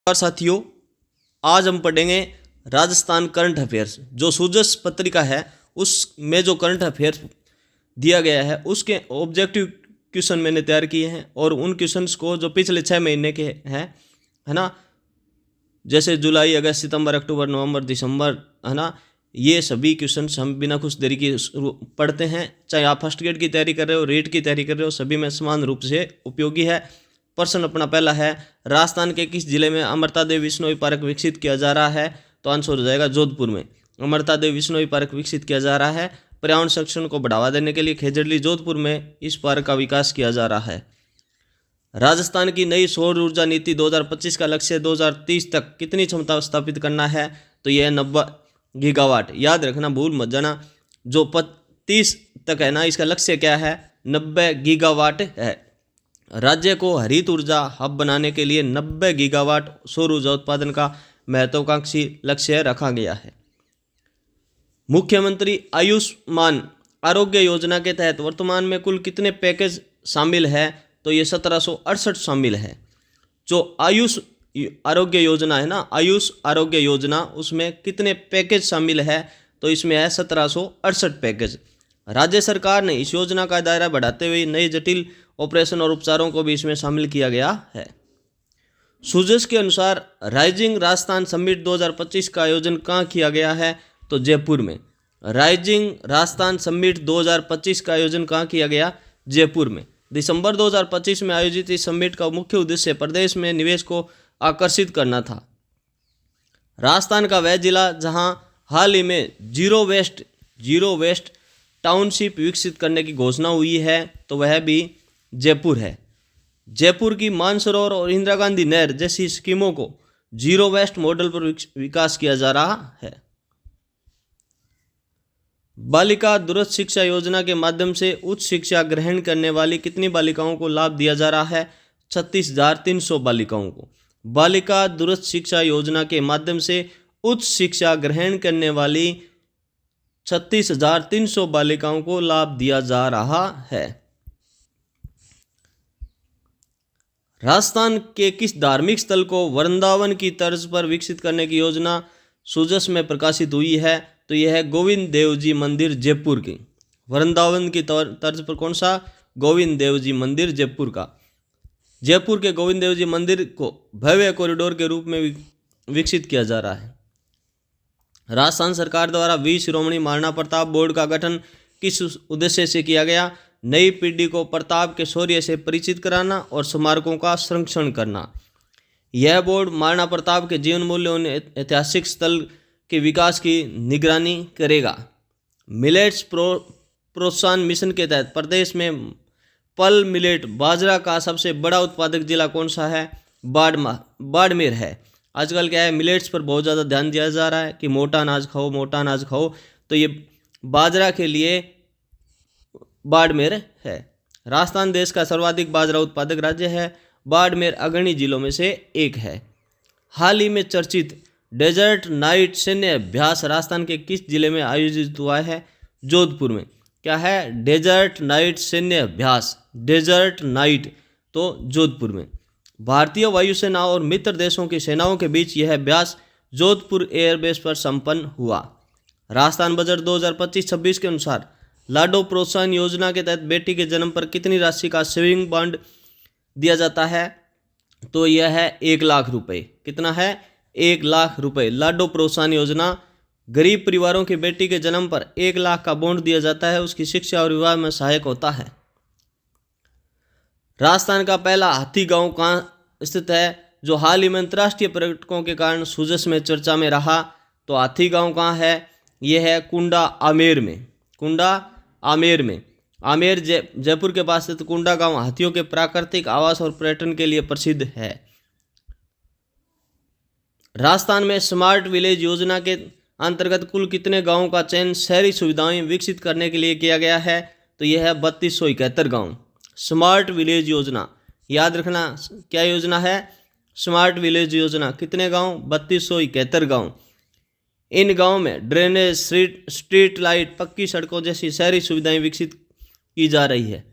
और साथियों, आज हम पढ़ेंगे राजस्थान करंट अफेयर्स। जो सूजस पत्रिका है उसमें जो करंट अफेयर्स दिया गया है उसके ऑब्जेक्टिव क्वेश्चन मैंने तैयार किए हैं और उन क्वेश्चंस को जो पिछले 6 महीने के हैं, है ना, जैसे जुलाई, अगस्त, सितंबर, अक्टूबर, नवंबर, दिसंबर, है ना, ये सभी क्वेश्चंस हम बिना कुछ देरी के पढ़ते हैं। चाहे आप फर्स्ट ग्रेड की तैयारी कर रहे हो, रेट की तैयारी कर रहे हो, सभी में समान रूप से उपयोगी है। प्रश्न अपना पहला है, राजस्थान के किस जिले में अमृता देवी विश्नोई पार्क विकसित किया जा रहा है? तो आंसर हो जाएगा जोधपुर में। अमृता देवी विश्नोई पार्क विकसित किया जा रहा है। पर्यावरण संरक्षण को बढ़ावा देने के लिए खेजड़ली जोधपुर में इस पार्क का विकास किया जा रहा है। राजस्थान की नई सौर ऊर्जा नीति 2025 का लक्ष्य 2030 तक कितनी क्षमता स्थापित करना है? तो यह 90 गीगावाट। याद रखना, भूल मत जाना, जो 30 तक है ना, इसका लक्ष्य क्या है? 90 गीगावाट है। राज्य को हरित ऊर्जा हब बनाने के लिए 90 गीगावाट सौर ऊर्जा उत्पादन का महत्वाकांक्षी लक्ष्य रखा गया है। मुख्यमंत्री आयुष्मान आरोग्य योजना के तहत वर्तमान में कुल कितने पैकेज शामिल है? तो ये 1768 शामिल है। जो आयुष आरोग्य योजना है ना, आयुष आरोग्य योजना, उसमें कितने पैकेज शामिल है? तो इसमें है 1768 पैकेज। राज्य सरकार ने इस योजना का दायरा बढ़ाते हुए नए जटिल ऑपरेशन और उपचारों को भी इसमें शामिल किया गया है। सूजस के अनुसार राइजिंग राजस्थान समिट 2025 का आयोजन कहाँ किया गया है? तो जयपुर में। राइजिंग राजस्थान समिट 2025 का आयोजन कहाँ किया गया? जयपुर में। दिसंबर 2025 में आयोजित इस समिट का मुख्य उद्देश्य प्रदेश में निवेश को आकर्षित करना था। राजस्थान का वह जिला जहां हाल ही में जीरो वेस्ट टाउनशिप विकसित करने की घोषणा हुई है, तो वह भी जयपुर है। जयपुर की मानसरोवर और इंदिरा गांधी नहर जैसी स्कीमों को जीरो वेस्ट मॉडल पर विकास किया जा रहा है। बालिका दूरस्थ शिक्षा योजना के माध्यम से उच्च शिक्षा ग्रहण करने वाली कितनी बालिकाओं को लाभ दिया जा रहा है? 36,300 बालिकाओं को। बालिका दूरस्थ शिक्षा योजना के माध्यम से उच्च शिक्षा ग्रहण करने वाली 36,300 बालिकाओं को लाभ दिया जा रहा है। राजस्थान के किस धार्मिक स्थल को वृंदावन की तर्ज पर विकसित करने की योजना सूजस में प्रकाशित हुई है? तो यह है गोविंद देव जी मंदिर जयपुर की। वृंदावन की तर्ज पर कौन सा? गोविंद देव जी मंदिर जयपुर का। जयपुर के गोविंद देव जी मंदिर को भव्य कॉरिडोर के रूप में विकसित किया जा रहा है। राजस्थान सरकार द्वारा वीर शिरोमणि महाराणा प्रताप बोर्ड का गठन किस उद्देश्य से किया गया? नई पीढ़ी को प्रताप के शौर्य से परिचित कराना और स्मारकों का संरक्षण करना। यह बोर्ड महाराणा प्रताप के जीवन मूल्य और ऐतिहासिक स्थल के विकास की निगरानी करेगा। मिलेट्स प्रोत्साहन मिशन के तहत प्रदेश में पल मिलेट बाजरा का सबसे बड़ा उत्पादक जिला कौन सा है? बाड़मेर है। आजकल क्या है, मिलेट्स पर बहुत ज़्यादा ध्यान दिया जा रहा है कि मोटा अनाज खाओ, मोटा अनाज खाओ, तो ये बाजरा के लिए बाड़मेर है। राजस्थान देश का सर्वाधिक बाजरा उत्पादक राज्य है। बाड़मेर अग्रणी जिलों में से एक है। हाल ही में चर्चित डेजर्ट नाइट सैन्य अभ्यास राजस्थान के किस जिले में आयोजित हुआ है? जोधपुर में। क्या है? डेजर्ट नाइट सैन्य अभ्यास, डेजर्ट नाइट, तो जोधपुर में। भारतीय वायुसेना और मित्र देशों की सेनाओं के बीच यह अभ्यास जोधपुर एयरबेस पर संपन्न हुआ। राजस्थान बजट 2025-26 के अनुसार लाडो प्रोत्साहन योजना के तहत बेटी के जन्म पर कितनी राशि का सेविंग बॉन्ड दिया जाता है? तो यह है 1 लाख रुपए। कितना है? 1 लाख रुपए। लाडो प्रोत्साहन योजना गरीब परिवारों की बेटी के जन्म पर 1 लाख का बॉन्ड दिया जाता है, उसकी शिक्षा और विवाह में सहायक होता है। राजस्थान का पहला हाथी गांव कहाँ स्थित है, जो हाल ही में अंतर्राष्ट्रीय पर्यटकों के कारण सूजस में चर्चा में रहा? तो हाथी गांव कहाँ है? यह है कुंडा आमेर में। कुंडा आमेर में। आमेर जयपुर के पास स्थित कुंडा गांव हाथियों के प्राकृतिक आवास और पर्यटन के लिए प्रसिद्ध है। राजस्थान में स्मार्ट विलेज योजना के अंतर्गत कुल कितने गांवों का चयन शहरी सुविधाएं विकसित करने के लिए किया गया है? तो यह है 3271 गांव। स्मार्ट विलेज योजना, याद रखना, क्या योजना है? स्मार्ट विलेज योजना। कितने गांव? 3271 गांव। इन गांवों में ड्रेनेज, स्ट्रीट लाइट, पक्की सड़कों जैसी शहरी सुविधाएं विकसित की जा रही है।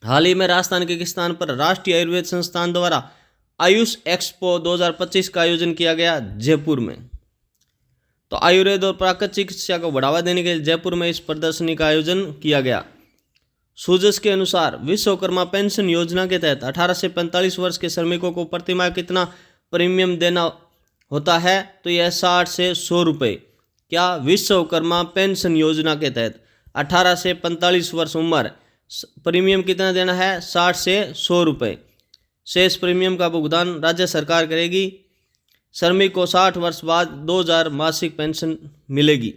हाल ही में राजस्थान के किस स्थान पर राष्ट्रीय आयुर्वेद संस्थान द्वारा आयुष एक्सपो 2025 का आयोजन किया गया जयपुर में। तो आयुर्वेद और प्राकृतिक चिकित्सा को बढ़ावा देने के लिए जयपुर में इस प्रदर्शनी का आयोजन किया गया। सूजस के अनुसार विश्वकर्मा पेंशन योजना के तहत 18 से 45 वर्ष के श्रमिकों को प्रतिमाह कितना प्रीमियम देना होता है? तो यह 60 से 100 रुपये। क्या विश्वकर्मा पेंशन योजना के तहत 18 से 45 वर्ष उम्र प्रीमियम कितना देना है? 60 से 100 रुपये। शेष प्रीमियम का भुगतान राज्य सरकार करेगी। श्रमिक को 60 वर्ष बाद 2000 मासिक पेंशन मिलेगी।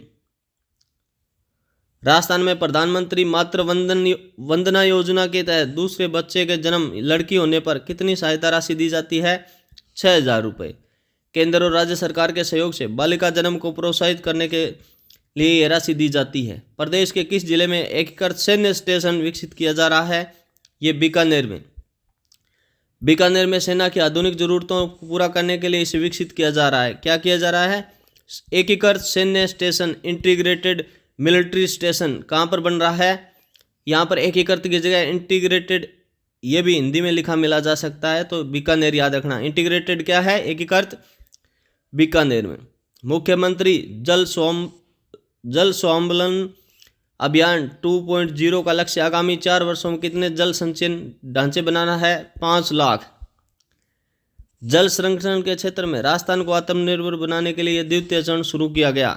राजस्थान में प्रधानमंत्री मातृ वंदना योजना के तहत दूसरे बच्चे के जन्म लड़की होने पर कितनी सहायता राशि दी जाती है? 6000 रुपये। केंद्र और राज्य सरकार के सहयोग से बालिका जन्म को प्रोत्साहित करने के लिए यह राशि दी जाती है। प्रदेश के किस जिले में एकीकृत सैन्य स्टेशन विकसित किया जा रहा है? ये बीकानेर में। बीकानेर में सेना की आधुनिक जरूरतों को पूरा करने के लिए इसे विकसित किया जा रहा है। क्या किया जा रहा है? एकीकृत सैन्य स्टेशन, इंटीग्रेटेड मिलिट्री स्टेशन कहाँ पर बन रहा है? यहाँ पर एकीकृत की जगह इंटीग्रेटेड ये भी हिंदी में लिखा मिला जा सकता है, तो बीकानेर याद रखना। इंटीग्रेटेड क्या है? एकीकृत, बीकानेर में। मुख्यमंत्री जल स्वावलंबन अभियान 2.0 का लक्ष्य आगामी 4 वर्षों में कितने जल संचयन ढांचे बनाना है? 5 लाख। जल संरक्षण के क्षेत्र में राजस्थान को आत्मनिर्भर बनाने के लिए द्वितीय चरण शुरू किया गया।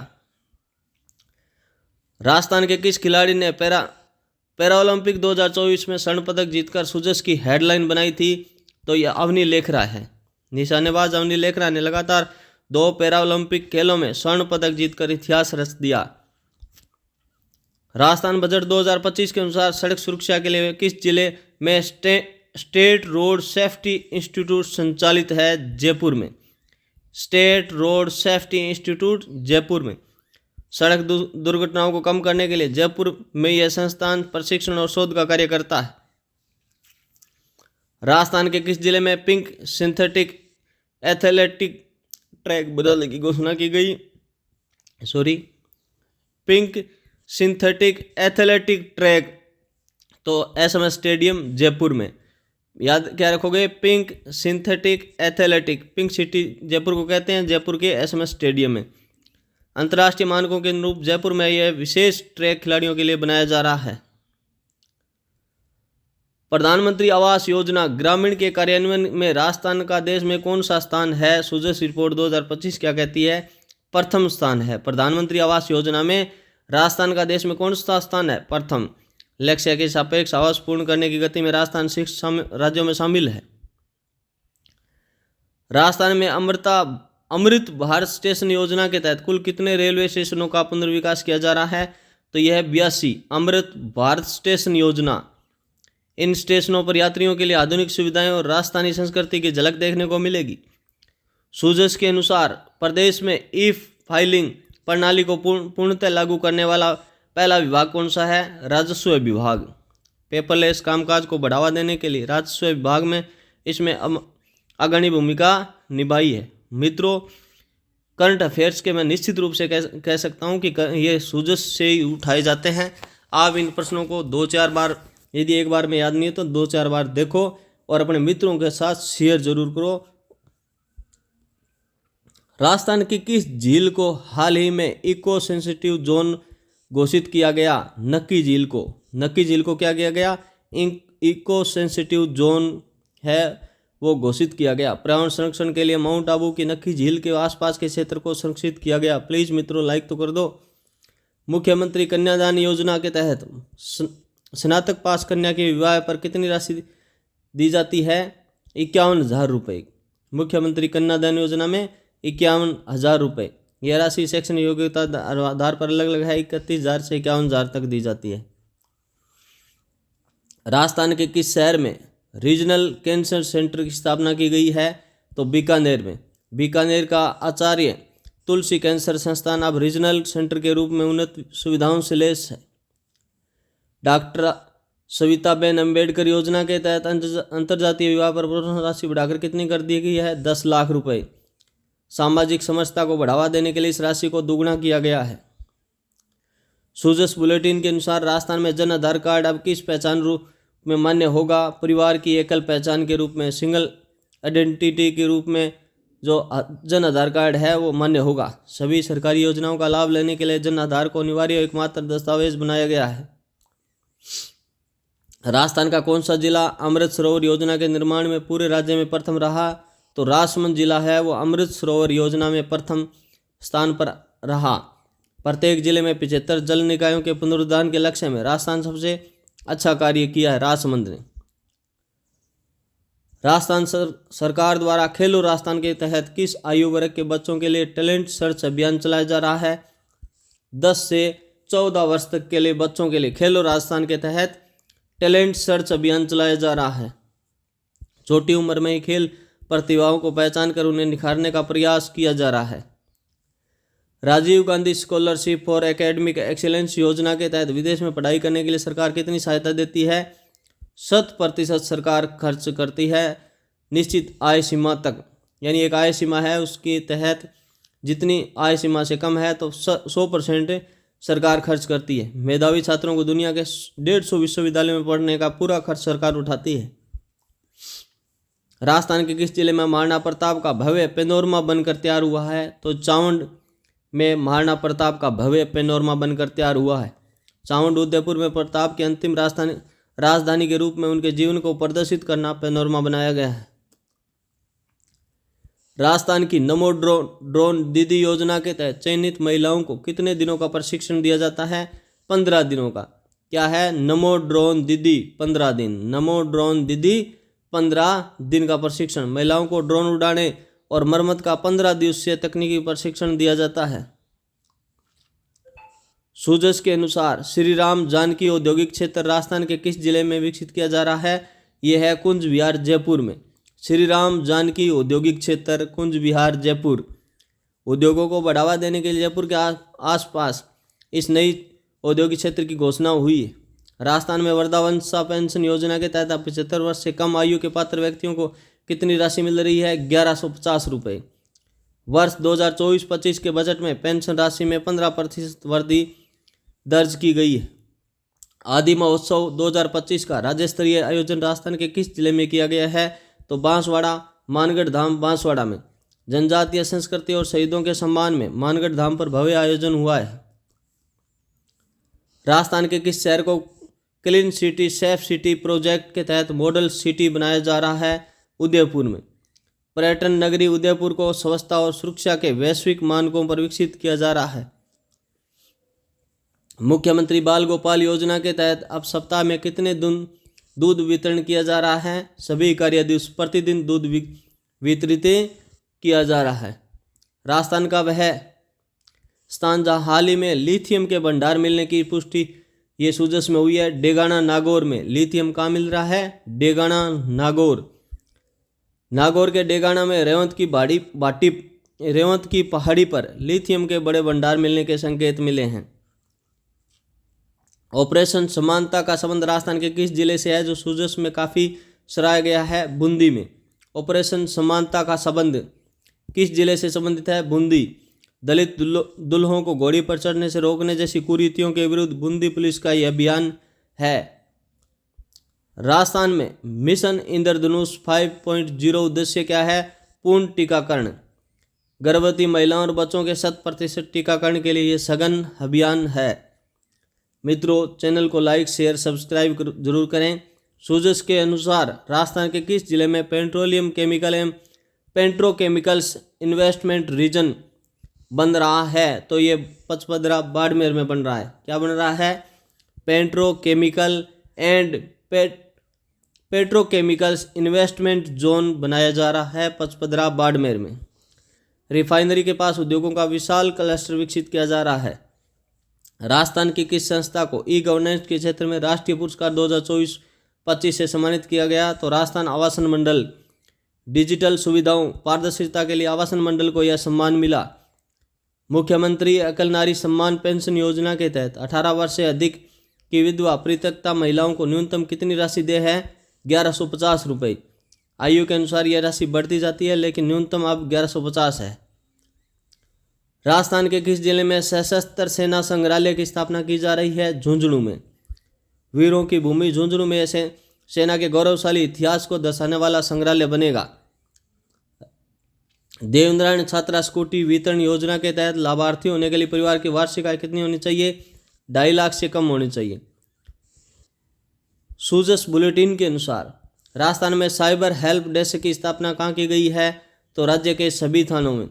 राजस्थान के किस खिलाड़ी ने पैरालंपिक 2024 में स्वर्ण पदक जीतकर सुजस की हेडलाइन बनाई थी? तो यह अवनी लेखरा है। निशानेबाज अवनी लेखरा ने लगातार 2 पैरालंपिक खेलों में स्वर्ण पदक जीतकर इतिहास रच दिया। राजस्थान बजट 2025 के अनुसार सड़क सुरक्षा के लिए किस जिले में स्टेट रोड सेफ्टी इंस्टीट्यूट संचालित है? जयपुर में। State road safety institute Jaipur में। सड़क दुर्घटनाओं को कम करने के लिए जयपुर में यह संस्थान प्रशिक्षण और शोध का कार्य करता है। राजस्थान के किस जिले में पिंक सिंथेटिक एथलेटिक ट्रैक बदलने की घोषणा की गई? पिंक सिंथेटिक एथलेटिक ट्रैक, तो एसएमएस स्टेडियम जयपुर में। याद क्या रखोगे? Pink synthetic athletic, pink city Jaipur को कहते हैं, जयपुर के एसएमएस स्टेडियम में। अंतर्राष्ट्रीय मानकों के अनुरूप जयपुर में यह विशेष ट्रैक खिलाड़ियों के लिए बनाया जा रहा है। प्रधानमंत्री आवास योजना ग्रामीण के कार्यान्वयन में राजस्थान का देश में कौन सा स्थान है? सुजस रिपोर्ट 2025 क्या कहती है? प्रथम स्थान है। प्रधानमंत्री आवास योजना में राजस्थान का देश में कौन सा स्थान है? प्रथम। लक्ष्य के सापेक्ष आवास पूर्ण करने की गति में राजस्थान 6 राज्यों में शामिल है। राजस्थान में अमृत भारत स्टेशन योजना के तहत कुल कितने रेलवे स्टेशनों का पुनर्विकास किया जा रहा है? तो यह 82। अमृत भारत स्टेशन योजना। इन स्टेशनों पर यात्रियों के लिए आधुनिक सुविधाएं और राजस्थानी संस्कृति की झलक देखने को मिलेगी। सुजस के अनुसार प्रदेश में ई फाइलिंग प्रणाली को पूर्णतः लागू करने वाला पहला विभाग कौन सा है? राजस्व विभाग। पेपरलेस कामकाज को बढ़ावा देने के लिए राजस्व विभाग में इसमें अग्रणी भूमिका निभाई है। मित्रों, करंट अफेयर्स के मैं निश्चित रूप से कह सकता हूं कि ये सुजस से ही उठाए जाते हैं। आप इन प्रश्नों को 2-4 बार, यदि एक बार में याद नहीं है तो 2-4 बार देखो और अपने मित्रों के साथ शेयर जरूर करो। राजस्थान की किस झील को हाल ही में इको सेंसिटिव जोन घोषित किया गया? नक्की झील को। नक्की झील को क्या किया गया? इको सेंसिटिव जोन है वो घोषित किया गया। पर्यावरण संरक्षण के लिए माउंट आबू की नक्की झील के आसपास के क्षेत्र को संरक्षित किया गया। प्लीज़ मित्रों लाइक तो कर दो। मुख्यमंत्री कन्यादान योजना के तहत स्नातक पास कन्या के विवाह पर कितनी राशि दी जाती है? 51,000 रुपये। मुख्यमंत्री कन्यादान योजना में 51,000 रुपये। यह राशि शैक्षणिक योग्यता आधार पर अलग अलग है। 31,000 से 51,000 तक दी जाती है। राजस्थान के किस शहर में रीजनल कैंसर सेंटर की स्थापना की गई है? तो बीकानेर में। बीकानेर का आचार्य तुलसी कैंसर संस्थान अब रीजनल सेंटर के रूप में उन्नत सुविधाओं से लैस है। डॉक्टर सविताबेन अम्बेडकर योजना के तहत अंतर्जातीय विवाह पर प्रोत्साहन राशि बढ़ाकर कितनी कर दी गई है? 10 लाख रुपए। सामाजिक समरसता को बढ़ावा देने के लिए इस राशि को दोगुना किया गया है। सुजस बुलेटिन के अनुसार राजस्थान में जन आधार कार्ड अब किस पहचान रूप में मान्य होगा? परिवार की एकल पहचान के रूप में सिंगल आइडेंटिटी के रूप में जो जन आधार कार्ड है वो मान्य होगा। सभी सरकारी योजनाओं का लाभ लेने के लिए जन आधार को अनिवार्य एकमात्र दस्तावेज बनाया गया है। राजस्थान का कौन सा जिला अमृत सरोवर योजना के निर्माण में पूरे राज्य में प्रथम रहा? तो राजसमंद जिला है वो अमृत सरोवर योजना में प्रथम स्थान पर रहा। प्रत्येक जिले में 75 जल निकायों के पुनरुद्धार के लक्ष्य में राजस्थान सबसे अच्छा कार्य किया है राजसमंद ने। राजस्थान सरकार द्वारा खेलो राजस्थान के तहत किस आयु वर्ग के बच्चों के लिए टैलेंट सर्च अभियान चलाया जा रहा है? 10 से 14 वर्ष तक के लिए बच्चों के लिए खेलो राजस्थान के तहत टैलेंट सर्च अभियान चलाया जा रहा है। छोटी उम्र में ही खेल प्रतिभाओं को पहचान कर उन्हें निखारने का प्रयास किया जा रहा है। Rajiv Gandhi scholarship for academic excellence योजना के तहत विदेश में पढ़ाई करने के लिए सरकार कितनी सहायता देती है? 100% सरकार खर्च करती है निश्चित आय सीमा तक, यानी एक आय सीमा है उसके तहत जितनी आय सीमा से कम है तो 100% सरकार खर्च करती है। मेधावी छात्रों को दुनिया के 150 विश्वविद्यालय में पढ़ने का पूरा खर्च सरकार उठाती है। राजस्थान के किस जिले में महाराणा प्रताप का भव्य पैनोरमा बनकर तैयार हुआ है? तो चावंड में महाराणा प्रताप का भव्य पैनोरमा बनकर तैयार हुआ है। चावंड उदयपुर में प्रताप की अंतिम राजधानी के रूप में उनके जीवन को प्रदर्शित करना पैनोरमा बनाया गया है। राजस्थान की नमो ड्रोन दीदी योजना के तहत चयनित महिलाओं को कितने दिनों का प्रशिक्षण दिया जाता है? 15 दिनों का। क्या है? नमो ड्रोन दीदी 15 दिन। नमो ड्रोन दीदी 15 दिन का प्रशिक्षण। महिलाओं को ड्रोन उड़ाने और मरम्मत का 15 दिवसीय तकनीकी प्रशिक्षण दिया जाता है। सूजस के अनुसार श्री राम जानकी औद्योगिक क्षेत्र राजस्थान के किस जिले में विकसित किया जा रहा है? यह है कुंज विहार जयपुर में। श्री राम जानकी औद्योगिक क्षेत्र कुंज विहार जयपुर। उद्योगों को बढ़ावा देने के लिए जयपुर के आसपास इस नई औद्योगिक क्षेत्र की घोषणा हुई है। राजस्थान में वृद्धावस्था पेंशन योजना के तहत 75 वर्ष से कम आयु के पात्र व्यक्तियों को कितनी राशि मिल रही है? 1150 रुपये। वर्ष 2024-25 के बजट में पेंशन राशि में 15% वृद्धि दर्ज की गई है। आदि महोत्सव 2025 का राज्य स्तरीय आयोजन राजस्थान के किस जिले में किया गया है? तो बांसवाड़ा मानगढ़ धाम बांसवाड़ा में। जनजातीय संस्कृति और शहीदों के सम्मान में मानगढ़ धाम पर भव्य आयोजन हुआ है। राजस्थान के किस शहर को clean city safe city project के तहत मॉडल सिटी बनाया जा रहा है? उदयपुर में। पर्यटन नगरी उदयपुर को स्वच्छता और सुरक्षा के वैश्विक मानकों पर विकसित किया जा रहा है। मुख्यमंत्री बाल गोपाल योजना के तहत अब सप्ताह में कितने दिन दूध वितरण किया जा रहा है? सभी कार्य दिवस प्रतिदिन दूध वितरित किया जा रहा है। राजस्थान का वह स्थान जहां हाल ही में लिथियम के भंडार मिलने की पुष्टि ये सूजस में हुई है, डेगाना नागौर में। लिथियम कहाँ मिल रहा है? डेगाना नागौर। नागौर के डेगाना में रेवंत की पहाड़ी पर लिथियम के बड़े भंडार मिलने के संकेत मिले हैं। ऑपरेशन समानता का संबंध राजस्थान के किस जिले से है जो सूजस में काफ़ी सराहा गया है? बूंदी में। ऑपरेशन समानता का संबंध किस जिले से संबंधित है? बूंदी। दलित दुल्हों को घोड़ी पर चढ़ने से रोकने जैसी कुरीतियों के विरुद्ध बूंदी पुलिस का यह अभियान है। राजस्थान में मिशन इंद्रधनुष 5.0 उद्देश्य क्या है? पूर्ण टीकाकरण। गर्भवती महिलाओं और बच्चों के 100% टीकाकरण के लिए यह सघन अभियान है। मित्रों, चैनल को लाइक शेयर सब्सक्राइब जरूर करें। सूजस के अनुसार राजस्थान के किस जिले में पेट्रोलियम केमिकल एवं पेट्रोकेमिकल्स इन्वेस्टमेंट रीजन बन रहा है? तो ये पचपदरा बाड़मेर में बन रहा है। क्या बन रहा है? Petrochemical and petrochemicals investment zone बनाया जा रहा है पचपदरा बाड़मेर में। रिफाइनरी के पास उद्योगों का विशाल क्लस्टर विकसित किया जा रहा है। राजस्थान की किस संस्था को ई गवर्नेंस के क्षेत्र में राष्ट्रीय पुरस्कार 2024-25 से सम्मानित किया गया? तो राजस्थान आवासन मंडल। डिजिटल सुविधाओं पारदर्शिता के लिए आवासन मंडल को यह सम्मान मिला। मुख्यमंत्री अकल नारी सम्मान पेंशन योजना के तहत 18 वर्ष से अधिक की विधवा परित्यक्ता महिलाओं को न्यूनतम कितनी राशि दे है? 1150 रुपये। आयु के अनुसार यह राशि बढ़ती जाती है लेकिन न्यूनतम अब 1150 है। राजस्थान के किस जिले में सशस्त्र सेना संग्रहालय की स्थापना की जा रही है? झुंझुनू में। वीरों की भूमि झुंझुनू में सेना के गौरवशाली इतिहास को दर्शाने वाला संग्रहालय बनेगा। देवेंद्रायण छात्रा स्कूटी वितरण योजना के तहत लाभार्थी होने के लिए परिवार की वार्षिक आय कितनी होनी चाहिए? 2.5 लाख से कम होनी चाहिए। सूजस बुलेटिन के अनुसार राजस्थान में साइबर हेल्प डेस्क की स्थापना कहाँ की गई है? तो राज्य के सभी थानों में।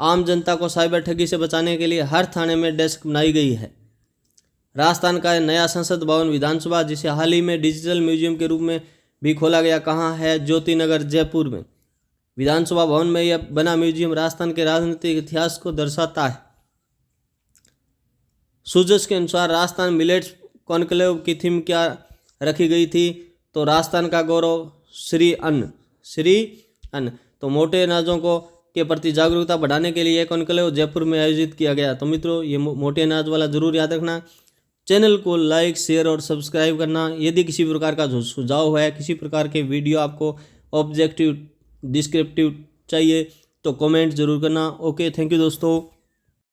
आम जनता को साइबर ठगी से बचाने के लिए हर थाने में डेस्क बनाई गई है। राजस्थान का नया संसद भवन विधानसभा, जिसे हाल ही में डिजिटल म्यूजियम के रूप में भी खोला गया, कहाँ है? ज्योति नगर जयपुर में। विधानसभा भवन में यह बना म्यूजियम राजस्थान के राजनीतिक इतिहास को दर्शाता है। सूजस के अनुसार राजस्थान मिलेट्स कॉन्क्लेव की थीम क्या रखी गई थी? तो राजस्थान का गौरव श्री अन्न। तो मोटे अनाजों को के प्रति जागरूकता बढ़ाने के लिए कॉन्क्लेव जयपुर में आयोजित किया गया। तो मित्रों, ये मोटे अनाज वाला जरूर याद रखना। चैनल को लाइक, शेयर और सब्सक्राइब करना। यदि किसी प्रकार का सुझाव है, किसी प्रकार के वीडियो आपको ऑब्जेक्टिव डिस्क्रिप्टिव चाहिए तो कमेंट जरूर करना। ओके, थैंक यू दोस्तों।